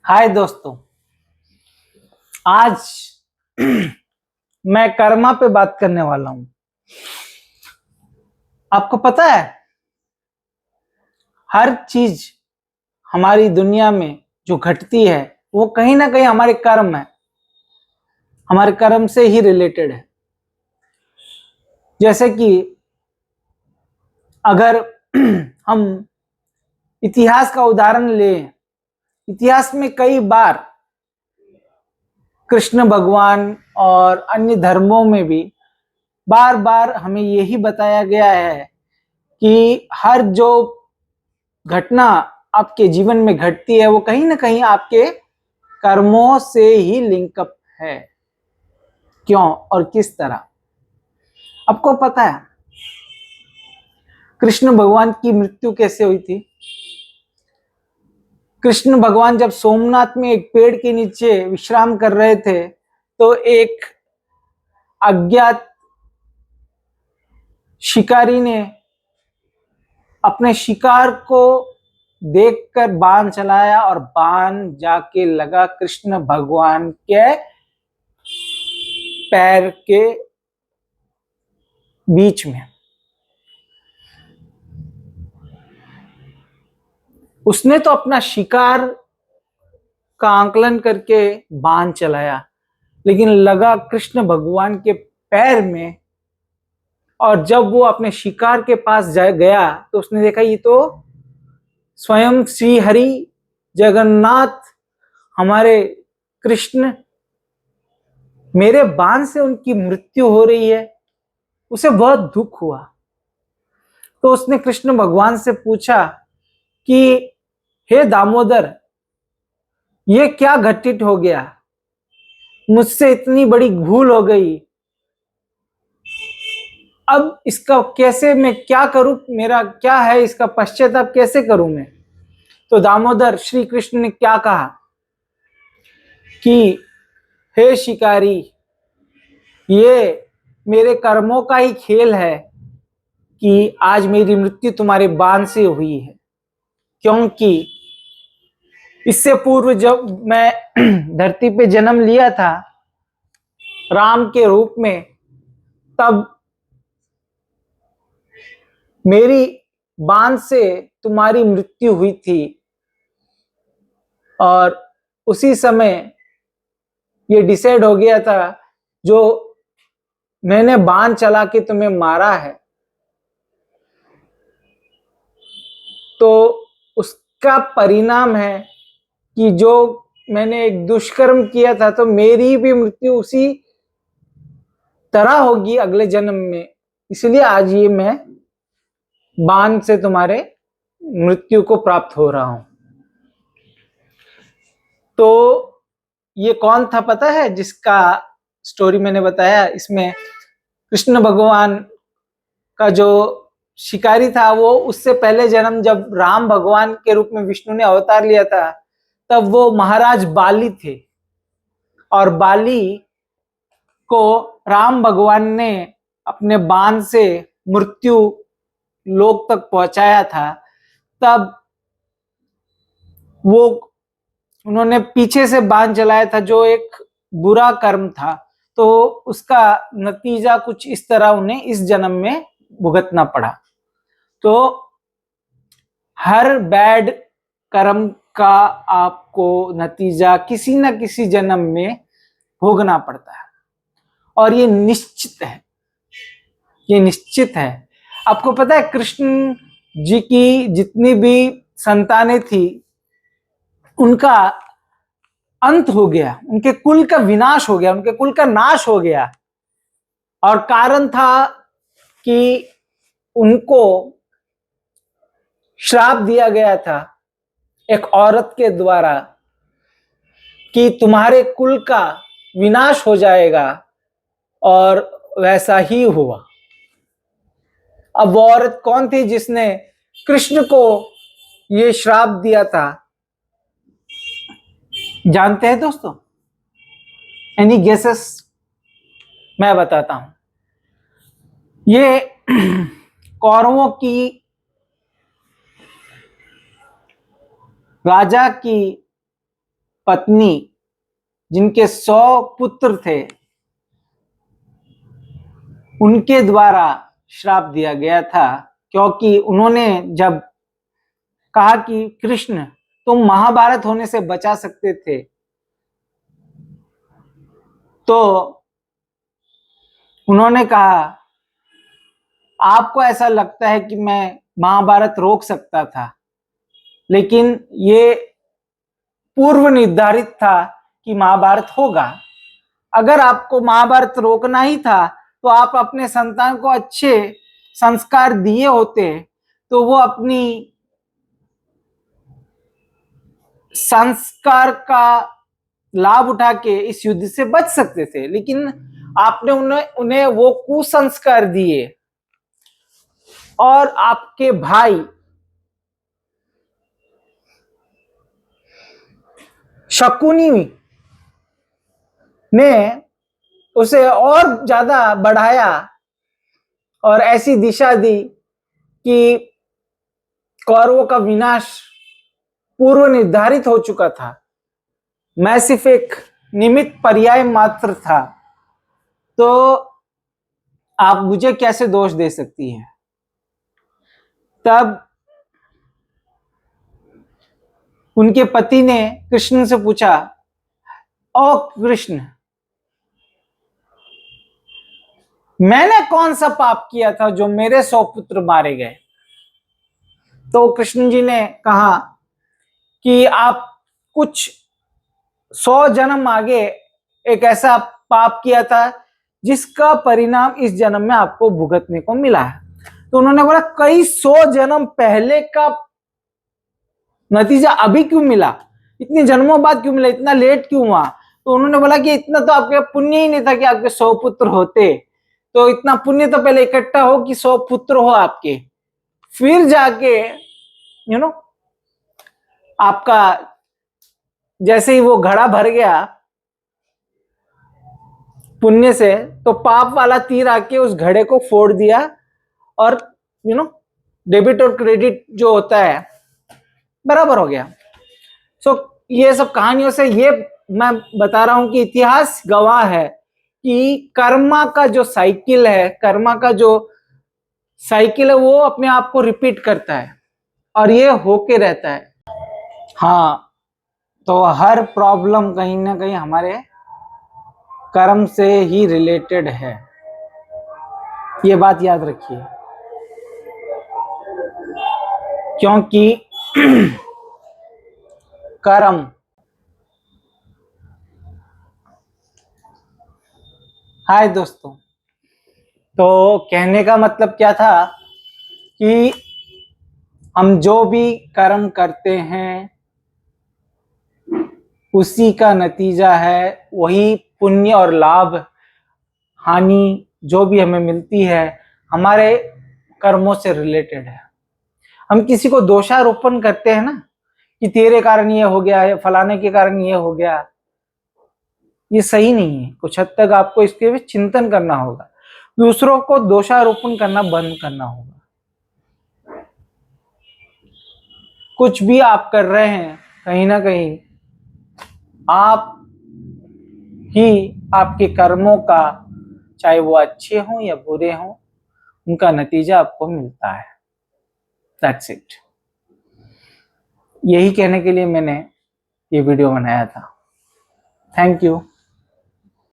हाय दोस्तों। आज मैं कर्मा पे बात करने वाला हूं। आपको पता है, हर चीज हमारी दुनिया में जो घटती है वो कहीं ना कहीं हमारे कर्म है, हमारे कर्म से ही रिलेटेड है। जैसे कि अगर हम इतिहास का उदाहरण लें, इतिहास में कई बार कृष्ण भगवान और अन्य धर्मों में भी बार बार हमें यही बताया गया है कि हर जो घटना आपके जीवन में घटती है वो कहीं ना कहीं आपके कर्मों से ही लिंकअप है। क्यों और किस तरह? आपको पता है कृष्ण भगवान की मृत्यु कैसे हुई थी? कृष्ण भगवान जब सोमनाथ में एक पेड़ के नीचे विश्राम कर रहे थे तो एक अज्ञात शिकारी ने अपने शिकार को देखकर बाण चलाया और बाण जाके लगा कृष्ण भगवान के पैर के बीच में। उसने तो अपना शिकार का आंकलन करके बाण चलाया, लेकिन लगा कृष्ण भगवान के पैर में। और जब वो अपने शिकार के पास गया तो उसने देखा ये तो स्वयं श्री हरि जगन्नाथ, हमारे कृष्ण, मेरे बाण से उनकी मृत्यु हो रही है। उसे बहुत दुख हुआ। तो उसने कृष्ण भगवान से पूछा कि हे दामोदर, ये क्या घटित हो गया? मुझसे इतनी बड़ी भूल हो गई, अब इसका कैसे मैं क्या करूं? मेरा क्या है, इसका पश्चाताप कैसे करूं मैं? तो दामोदर श्री कृष्ण ने क्या कहा कि हे शिकारी, ये मेरे कर्मों का ही खेल है कि आज मेरी मृत्यु तुम्हारे बाण से हुई है। क्योंकि इससे पूर्व जब मैं धरती पे जन्म लिया था राम के रूप में, तब मेरी बाण से तुम्हारी मृत्यु हुई थी। और उसी समय ये डिसाइड हो गया था, जो मैंने बाण चला के तुम्हें मारा है तो उसका परिणाम है कि जो मैंने एक दुष्कर्म किया था तो मेरी भी मृत्यु उसी तरह होगी अगले जन्म में। इसलिए आज ये मैं बाण से तुम्हारे मृत्यु को प्राप्त हो रहा हूं। तो ये कौन था पता है जिसका स्टोरी मैंने बताया? इसमें कृष्ण भगवान का जो शिकारी था वो उससे पहले जन्म, जब राम भगवान के रूप में विष्णु ने अवतार लिया था, तब वो महाराज बाली थे। और बाली को राम भगवान ने अपने बाण से मृत्यु लोक तक पहुंचाया था। तब वो उन्होंने पीछे से बाण चलाया था जो एक बुरा कर्म था, तो उसका नतीजा कुछ इस तरह उन्हें इस जन्म में भुगतना पड़ा। तो हर बैड कर्म का आपको नतीजा किसी न किसी जन्म में भोगना पड़ता है, और ये निश्चित है, ये निश्चित है। आपको पता है कृष्ण जी की जितनी भी संतानें थी उनका अंत हो गया, उनके कुल का विनाश हो गया, उनके कुल का नाश हो गया। और कारण था कि उनको श्राप दिया गया था एक औरत के द्वारा कि तुम्हारे कुल का विनाश हो जाएगा, और वैसा ही हुआ। अब वो औरत कौन थी जिसने कृष्ण को ये श्राप दिया था? जानते हैं दोस्तों? Any guesses? मैं बताता हूं। ये कौरवों की राजा की पत्नी, जिनके 100 पुत्र थे, उनके द्वारा श्राप दिया गया था, क्योंकि उन्होंने जब कहा कि कृष्ण तुम महाभारत होने से बचा सकते थे, तो उन्होंने कहा आपको ऐसा लगता है कि मैं महाभारत रोक सकता था, लेकिन ये पूर्व निर्धारित था कि महाभारत होगा। अगर आपको महाभारत रोकना ही था तो आप अपने संतान को अच्छे संस्कार दिए होते, तो वो अपनी संस्कार का लाभ उठा के इस युद्ध से बच सकते थे, लेकिन आपने उन्हें वो कुसंस्कार दिए। और आपके भाई शकुनी ने उसे और ज्यादा बढ़ाया और ऐसी दिशा दी कि कौरवों का विनाश पूर्व निर्धारित हो चुका था, मैं सिर्फ एक निमित्त पर्याय मात्र था। तो आप मुझे कैसे दोष दे सकती हैं? तब उनके पति ने कृष्ण से पूछा, ओ कृष्ण, मैंने कौन सा पाप किया था जो मेरे 100 पुत्र मारे गए? तो कृष्ण जी ने कहा कि आप कुछ 100 जन्म आगे एक ऐसा पाप किया था जिसका परिणाम इस जन्म में आपको भुगतने को मिला है। तो उन्होंने बोला कई 100 जन्म पहले का नतीजा अभी क्यों मिला, इतने जन्मों बाद क्यों मिला, इतना लेट क्यों हुआ? तो उन्होंने बोला कि इतना तो आपके पुण्य ही नहीं था कि आपके 100 पुत्र होते, तो इतना पुण्य तो पहले इकट्ठा हो कि 100 पुत्र हो आपके, फिर जाके आपका जैसे ही वो घड़ा भर गया पुण्य से, तो पाप वाला तीर आके उस घड़े को फोड़ दिया और डेबिट और क्रेडिट जो होता है बराबर हो गया। सो ये सब कहानियों से ये मैं बता रहा हूं कि इतिहास गवाह है कि कर्मा का जो साइकिल है, कर्मा का जो साइकिल है, वो अपने आप को रिपीट करता है और ये होके रहता है। हाँ, तो हर प्रॉब्लम कहीं ना कहीं हमारे कर्म से ही रिलेटेड है, ये बात याद रखिए। क्योंकि कर्म, हाय दोस्तों, तो कहने का मतलब क्या था कि हम जो भी कर्म करते हैं उसी का नतीजा है, वही पुण्य और लाभ हानि जो भी हमें मिलती है हमारे कर्मों से रिलेटेड है। हम किसी को दोषारोपण करते हैं ना कि तेरे कारण ये हो गया है, फलाने के कारण ये हो गया, ये सही नहीं है। कुछ हद तक आपको इसके भी चिंतन करना होगा, दूसरों को दोषारोपण करना बंद करना होगा। कुछ भी आप कर रहे हैं कहीं ना कहीं आप ही आपके कर्मों का, चाहे वो अच्छे हों या बुरे हों, उनका नतीजा आपको मिलता है। That's it. यही कहने के लिए मैंने ये वीडियो बनाया था। Thank you.